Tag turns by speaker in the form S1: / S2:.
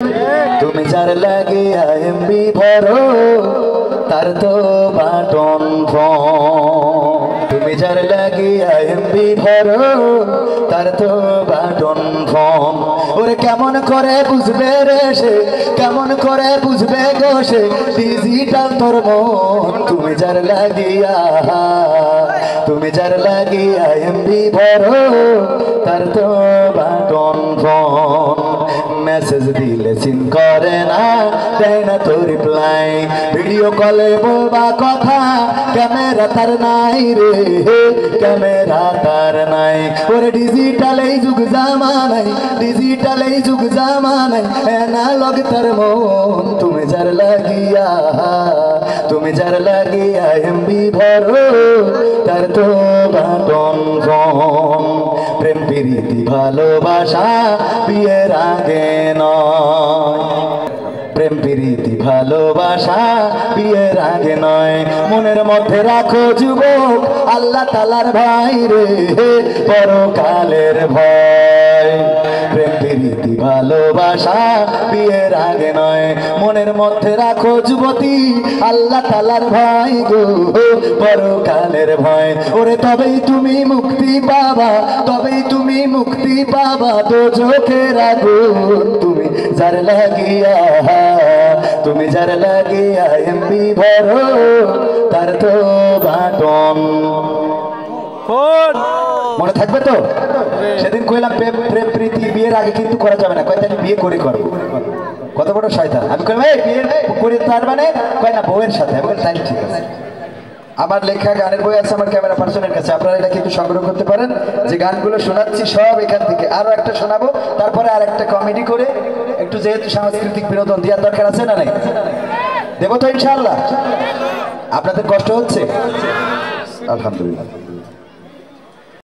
S1: তুমি যার লাগে এমবি ভরো তার তো বাটন ফোন। তুমি যার লাগে এমবি ভরো তার তো বাটন ফোন। ওরে কেমন করে বুঝবে রে সে, কেমন করে বুঝবে গো সে ডিজিটাল তোর মন। তুমি যার লাগিয়া, তুমি যার লাগিয়া এমবি ভরো তার তো বাটন ফোন। মেসেজ দিলে সিন করে না, দেয় না তো রিপ্লাই। ভিডিও কলে বলবা কথা, ক্যামেরা তার নাই রে, ক্যামেরা তার নাই। ওরে ডিজিটাল এই যুগ জামানাই, ডিজিটাল এই যুগ জামানাই, অ্যানালগ তার মন। তুমি যার লাগিয়া, তুমি যার লাগিয়া এমবি ভরো তার তো বাটন ফোন। প্রেম প্রীতি ভালোবাসা বিয়ের আগে নয়, প্রেম প্রীতি ভালোবাসা বিয়ের আগে নয়। মনের মধ্যে রাখো যুবক আল্লাহ তাআলার ভয় রে, পরকালের ভয়। প্রেম প্রীতি ভালোবাসা বিয়ের আগে নয়। মনের মধ্যে রাখো যুবতী আল্লাহ তাআলার ভয় গো, পরকালের ভয়। ওরে তবেই তুমি মুক্তি পাবা, তবেই তুমি মুক্তি পাবা দোজখের আগুন। তুমি যার লাগিয়া, তুমি যার লাগিয়া এমবি ভরো তার তো বাটন ফোন। মনে থাকবে তো? সেদিন কইলাম প্রেম প্রেম প্রীতি বিয়ের আগে কিন্তু করা যাবে না। কয় আমি বিয়ে করে করবো। কত বড় শয়তান। আমি কই ভাই বিয়ে করে তার মানে কয় না বউয়ের সাথে। আমি বলি তাই ঠিক আছে। আমার লেখা গানের বই আছে আমার ক্যামেরা পার্সনের কাছে, আপনারা এটা কিন্তু সংগ্রহ করতে পারেন। যে গানগুলো শোনাচ্ছি সব এখান থেকে। আরো একটা শোনাবো, তারপরে আর একটা কমেডি করে একটু যেহেতু সাংস্কৃতিক বিনোদন দেওয়ার দরকার আছে না নাই, দেবো তো ইনশাআল্লাহ। আপনাদের কষ্ট হচ্ছে? আলহামদুলিল্লাহ।